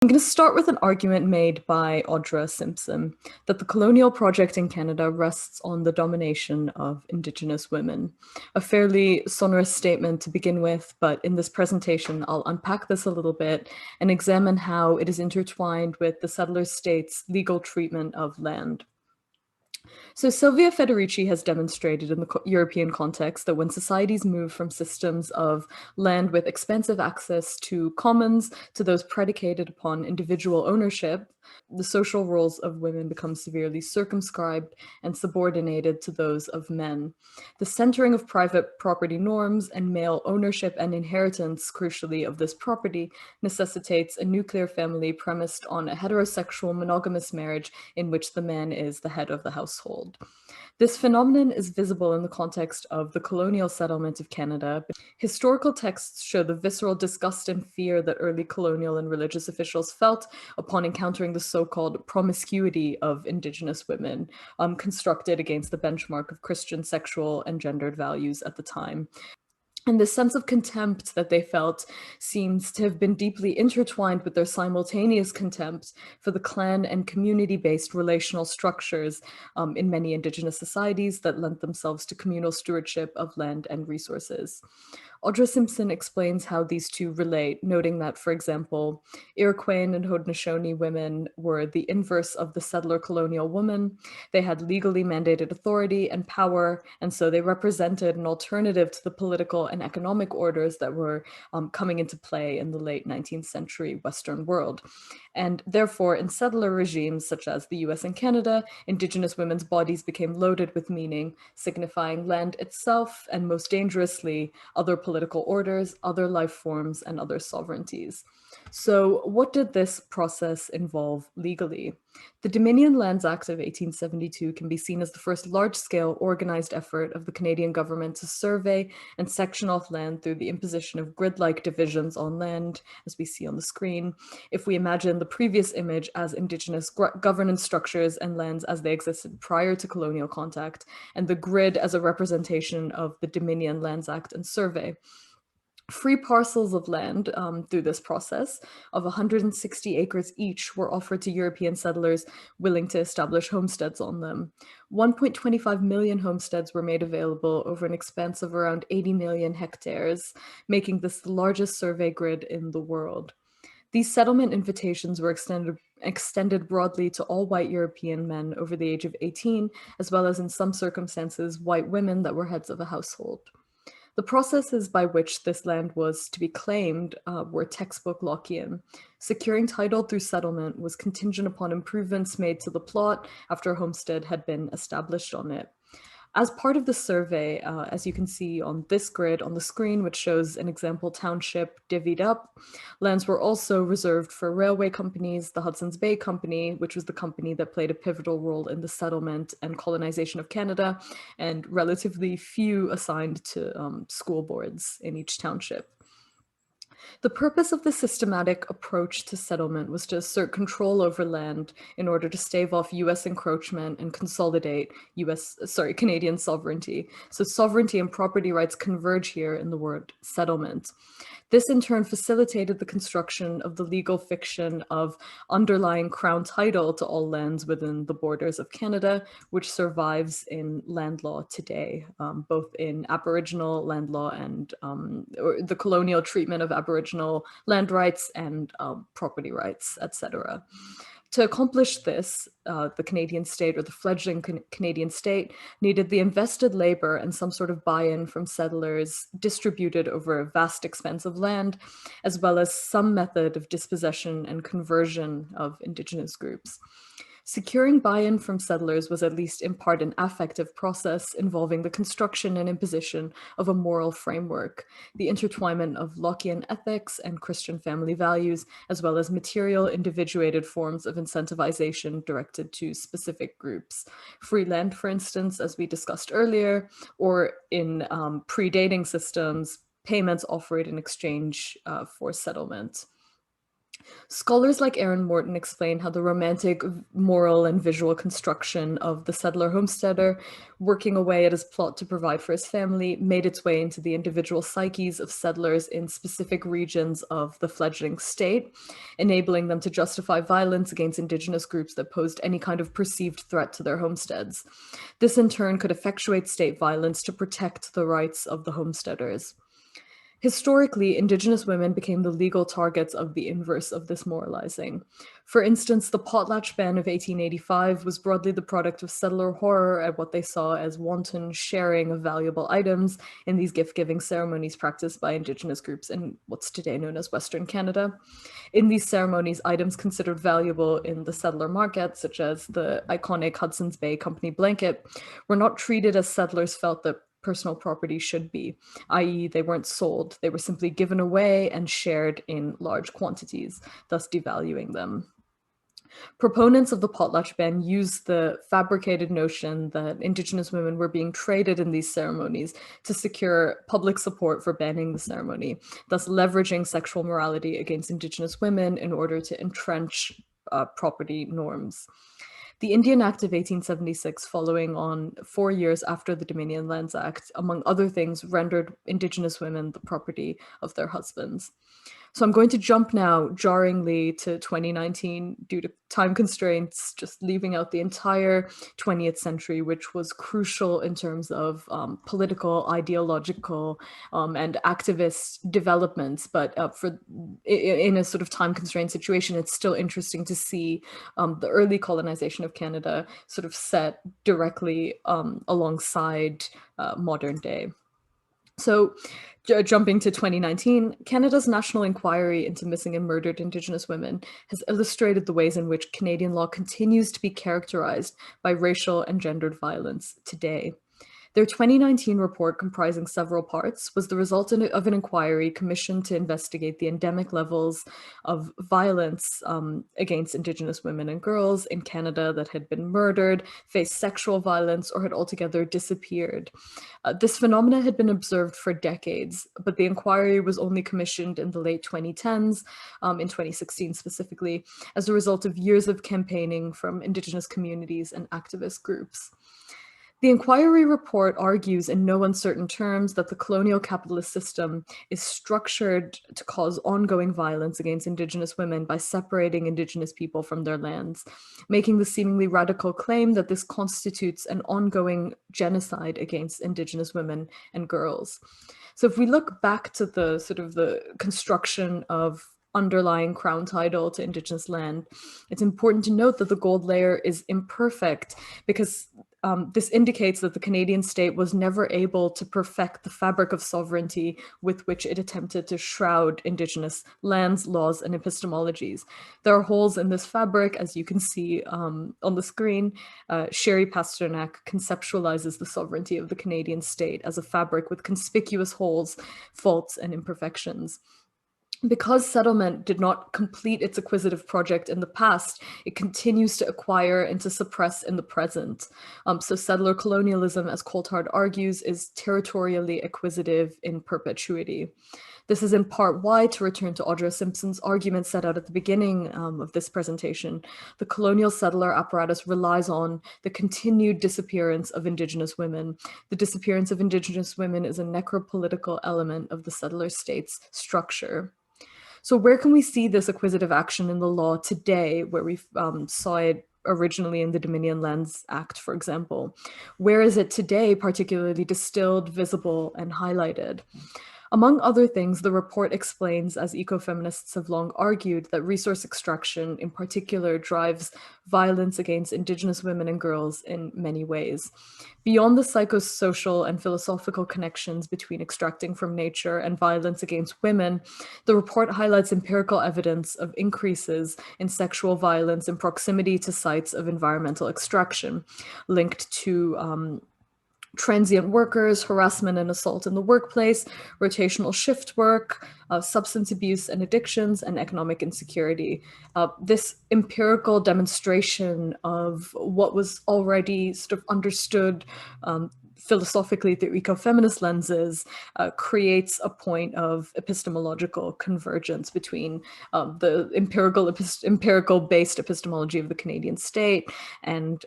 I'm going to start with an argument made by Audra Simpson that the colonial project in Canada rests on the domination of Indigenous women. A fairly sonorous statement to begin with, but in this presentation, I'll unpack this a little bit and examine how it is intertwined with the settler states' legal treatment of land. So Silvia Federici has demonstrated in the European context that when societies move from systems of land with expensive access to commons to those predicated upon individual ownership, the social roles of women become severely circumscribed and subordinated to those of men. The centering of private property norms and male ownership and inheritance, crucially, of this property necessitates a nuclear family premised on a heterosexual monogamous marriage in which the man is the head of the household. This phenomenon is visible in the context of the colonial settlement of Canada. Historical texts show the visceral disgust and fear that early colonial and religious officials felt upon encountering the so-called promiscuity of Indigenous women, constructed against the benchmark of Christian sexual and gendered values at the time. And this sense of contempt that they felt seems to have been deeply intertwined with their simultaneous contempt for the clan and community-based relational structures in many Indigenous societies that lent themselves to communal stewardship of land and resources. Audra Simpson explains how these two relate, noting that, for example, Iroquois and Haudenosaunee women were the inverse of the settler colonial woman. They had legally mandated authority and power, and so they represented an alternative to the political and economic orders that were coming into play in the late 19th century Western world. And therefore, in settler regimes such as the US and Canada, Indigenous women's bodies became loaded with meaning, signifying land itself, and most dangerously, other political orders, other life forms, and other sovereignties. So what did this process involve legally? The Dominion Lands Act of 1872 can be seen as the first large-scale organized effort of the Canadian government to survey and section off land through the imposition of grid-like divisions on land, as we see on the screen. If we imagine the previous image as Indigenous governance structures and lands as they existed prior to colonial contact, and the grid as a representation of the Dominion Lands Act and survey. Free parcels of land through this process of 160 acres each were offered to European settlers willing to establish homesteads on them. 1.25 million homesteads were made available over an expanse of around 80 million hectares, making this the largest survey grid in the world. These settlement invitations were extended broadly to all white European men over the age of 18, as well as in some circumstances, white women that were heads of a household. The processes by which this land was to be claimed were textbook Lockean. Securing title through settlement was contingent upon improvements made to the plot after a homestead had been established on it. As part of the survey, as you can see on this grid on the screen, which shows an example township divvied up, lands were also reserved for railway companies, the Hudson's Bay Company, which was the company that played a pivotal role in the settlement and colonization of Canada, and relatively few assigned to school boards in each township. The purpose of the systematic approach to settlement was to assert control over land in order to stave off US encroachment and consolidate Canadian sovereignty. So sovereignty and property rights converge here in the word settlement. This in turn facilitated the construction of the legal fiction of underlying crown title to all lands within the borders of Canada, which survives in land law today, both in Aboriginal land law and the colonial treatment of Aboriginal land rights and property rights, etc. To accomplish this, the Canadian state, or the fledgling Canadian state, needed the invested labor and some sort of buy-in from settlers distributed over a vast expanse of land, as well as some method of dispossession and conversion of Indigenous groups. Securing buy-in from settlers was at least in part an affective process involving the construction and imposition of a moral framework, the intertwinement of Lockean ethics and Christian family values, as well as material individuated forms of incentivization directed to specific groups. Free land, for instance, as we discussed earlier, or in predating systems, payments offered in exchange for settlement. Scholars like Aaron Morton explain how the romantic, moral, and visual construction of the settler homesteader, working away at his plot to provide for his family, made its way into the individual psyches of settlers in specific regions of the fledgling state, enabling them to justify violence against Indigenous groups that posed any kind of perceived threat to their homesteads. This, in turn, could effectuate state violence to protect the rights of the homesteaders. Historically, Indigenous women became the legal targets of the inverse of this moralizing. For instance, the potlatch ban of 1885 was broadly the product of settler horror at what they saw as wanton sharing of valuable items in these gift-giving ceremonies practiced by Indigenous groups in what's today known as Western Canada. In these ceremonies, items considered valuable in the settler market, such as the iconic Hudson's Bay Company blanket, were not treated as settlers felt that personal property should be, i.e. they weren't sold, they were simply given away and shared in large quantities, thus devaluing them. Proponents of the potlatch ban used the fabricated notion that Indigenous women were being traded in these ceremonies to secure public support for banning the ceremony, thus leveraging sexual morality against Indigenous women in order to entrench property norms. The Indian Act of 1876, following on 4 years after the Dominion Lands Act, among other things, rendered Indigenous women the property of their husbands. So I'm going to jump now jarringly to 2019 due to time constraints, just leaving out the entire 20th century, which was crucial in terms of political, ideological, and activist developments. But in a sort of time constrained situation, it's still interesting to see the early colonization of Canada sort of set directly alongside modern day. So jumping to 2019, Canada's National Inquiry into Missing and Murdered Indigenous Women has illustrated the ways in which Canadian law continues to be characterized by racial and gendered violence today. Their 2019 report, comprising several parts, was the result of an inquiry commissioned to investigate the endemic levels of violence against Indigenous women and girls in Canada that had been murdered, faced sexual violence, or had altogether disappeared. This phenomena had been observed for decades, but the inquiry was only commissioned in the late 2010s, in 2016 specifically, as a result of years of campaigning from Indigenous communities and activist groups. The inquiry report argues in no uncertain terms that the colonial capitalist system is structured to cause ongoing violence against Indigenous women by separating Indigenous people from their lands, making the seemingly radical claim that this constitutes an ongoing genocide against Indigenous women and girls. So if we look back to the sort of the construction of underlying crown title to Indigenous land, it's important to note that the gold layer is imperfect because this indicates that the Canadian state was never able to perfect the fabric of sovereignty with which it attempted to shroud Indigenous lands, laws, and epistemologies. There are holes in this fabric, as you can see on the screen. Sherry Pasternak conceptualizes the sovereignty of the Canadian state as a fabric with conspicuous holes, faults, and imperfections. Because settlement did not complete its acquisitive project in the past, it continues to acquire and to suppress in the present. So settler colonialism, as Coulthard argues, is territorially acquisitive in perpetuity. This is in part why, to return to Audra Simpson's argument set out at the beginning of this presentation, the colonial settler apparatus relies on the continued disappearance of Indigenous women. The disappearance of Indigenous women is a necropolitical element of the settler state's structure. So where can we see this acquisitive action in the law today, where we saw it originally in the Dominion Lands Act, for example? Where is it today particularly distilled, visible, and highlighted? Among other things, the report explains, as ecofeminists have long argued, that resource extraction in particular drives violence against Indigenous women and girls in many ways. Beyond the psychosocial and philosophical connections between extracting from nature and violence against women, the report highlights empirical evidence of increases in sexual violence in proximity to sites of environmental extraction, linked to transient workers, harassment and assault in the workplace, rotational shift work, substance abuse and addictions, and economic insecurity. This empirical demonstration of what was already sort of understood philosophically through ecofeminist lenses, creates a point of epistemological convergence between the empirical-based epistemology of the Canadian state and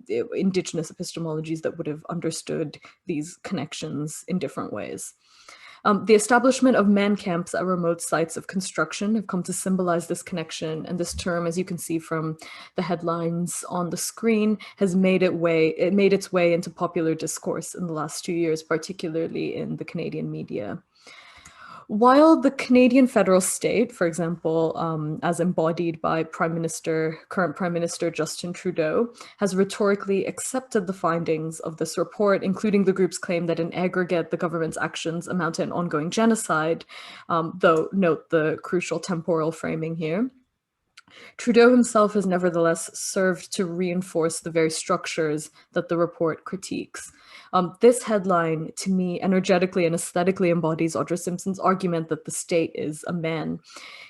Indigenous epistemologies that would have understood these connections in different ways. The establishment of man camps at remote sites of construction have come to symbolize this connection, and this term, as you can see from the headlines on the screen, has made its way into popular discourse in the last 2 years, particularly in the Canadian media. While the Canadian federal state, for example, as embodied by current Prime Minister Justin Trudeau, has rhetorically accepted the findings of this report, including the group's claim that in aggregate, the government's actions amount to an ongoing genocide, though note the crucial temporal framing here. Trudeau himself has nevertheless served to reinforce the very structures that the report critiques. This headline, to me, energetically and aesthetically embodies Audra Simpson's argument that the state is a man.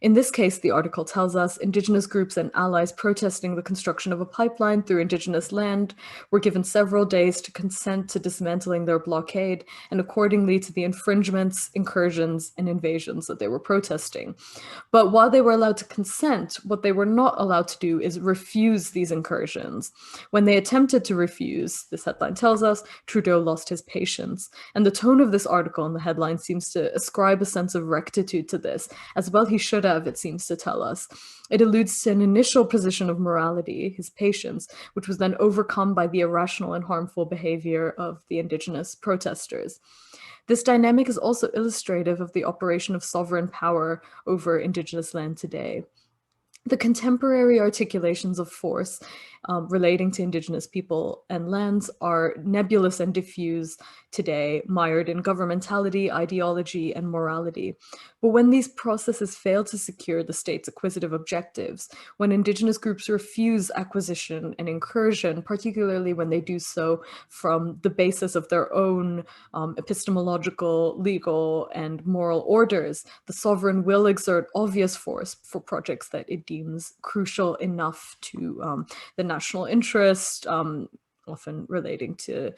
In this case, the article tells us Indigenous groups and allies protesting the construction of a pipeline through Indigenous land were given several days to consent to dismantling their blockade and accordingly to the infringements, incursions, and invasions that they were protesting. But while they were allowed to consent, what they were not allowed to do is refuse these incursions. When they attempted to refuse, this headline tells us, Trudeau lost his patience. And the tone of this article in the headline seems to ascribe a sense of rectitude to this, as well he should have, it seems to tell us. It alludes to an initial position of morality, his patience, which was then overcome by the irrational and harmful behavior of the Indigenous protesters. This dynamic is also illustrative of the operation of sovereign power over Indigenous land today. The contemporary articulations of force relating to Indigenous people and lands are nebulous and diffuse today, mired in governmentality, ideology, and morality. But when these processes fail to secure the state's acquisitive objectives, when Indigenous groups refuse acquisition and incursion, particularly when they do so from the basis of their own epistemological, legal, and moral orders, the sovereign will exert obvious force for projects that it deems crucial enough to the national interest, often relating to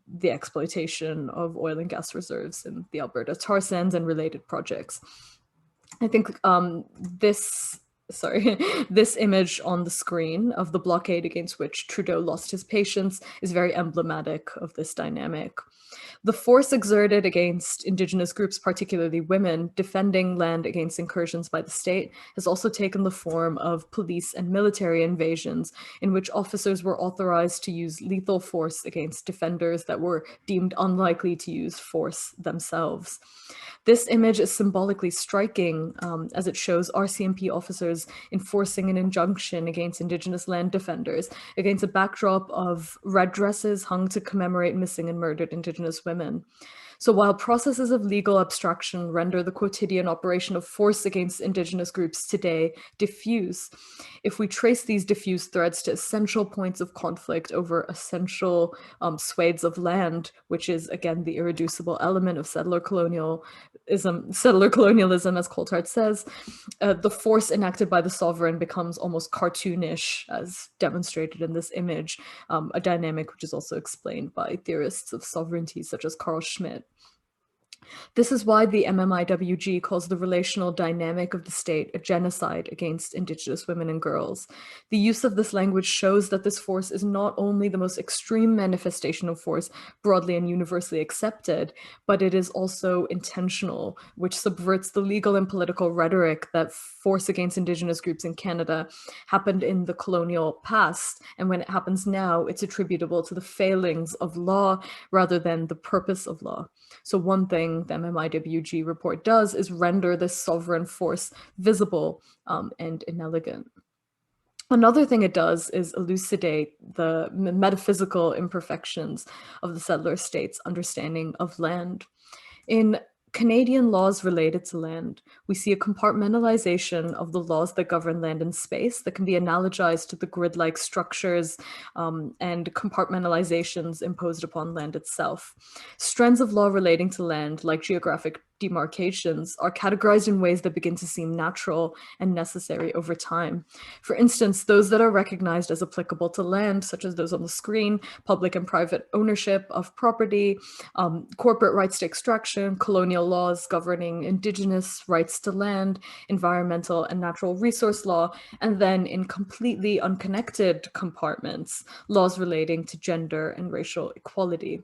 the exploitation of oil and gas reserves in the Alberta tar sands and related projects. I think this image on the screen of the blockade against which Trudeau lost his patience is very emblematic of this dynamic. The force exerted against Indigenous groups, particularly women, defending land against incursions by the state has also taken the form of police and military invasions in which officers were authorized to use lethal force against defenders that were deemed unlikely to use force themselves. This image is symbolically striking as it shows RCMP officers enforcing an injunction against Indigenous land defenders against a backdrop of red dresses hung to commemorate missing and murdered Indigenous women. So while processes of legal abstraction render the quotidian operation of force against Indigenous groups today diffuse, if we trace these diffuse threads to essential points of conflict over essential swathes of land, which is again the irreducible element of settler colonialism, as Coulthard says, the force enacted by the sovereign becomes almost cartoonish, as demonstrated in this image, a dynamic which is also explained by theorists of sovereignty such as Carl Schmitt. This is why the MMIWG calls the relational dynamic of the state a genocide against Indigenous women and girls. The use of this language shows that this force is not only the most extreme manifestation of force broadly and universally accepted, but it is also intentional, which subverts the legal and political rhetoric that force against Indigenous groups in Canada happened in the colonial past. And when it happens now, it's attributable to the failings of law rather than the purpose of law. So one thing the MMIWG report does is render this sovereign force visible and inelegant. Another thing it does is elucidate the metaphysical imperfections of the settler state's understanding of land. In Canadian laws related to land, we see a compartmentalization of the laws that govern land and space that can be analogized to the grid-like structures and compartmentalizations imposed upon land itself. Strands of law relating to land, like geographic demarcations are categorized in ways that begin to seem natural and necessary over time. For instance, those that are recognized as applicable to land, such as those on the screen, public and private ownership of property, corporate rights to extraction, colonial laws governing indigenous rights to land, environmental and natural resource law, and then in completely unconnected compartments, laws relating to gender and racial equality.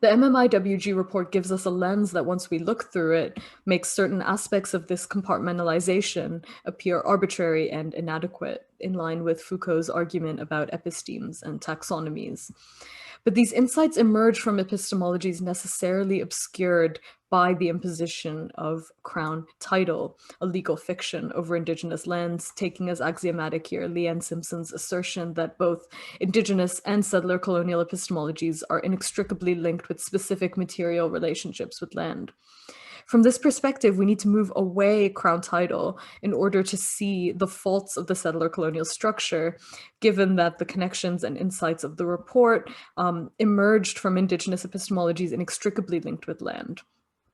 The MMIWG report gives us a lens that, once we look through it, makes certain aspects of this compartmentalization appear arbitrary and inadequate, in line with Foucault's argument about epistemes and taxonomies. But these insights emerge from epistemologies necessarily obscured by the imposition of crown title, a legal fiction over Indigenous lands, taking as axiomatic here Leanne Simpson's assertion that both Indigenous and settler colonial epistemologies are inextricably linked with specific material relationships with land. From this perspective, we need to move away crown title in order to see the faults of the settler colonial structure, given that the connections and insights of the report emerged from Indigenous epistemologies inextricably linked with land.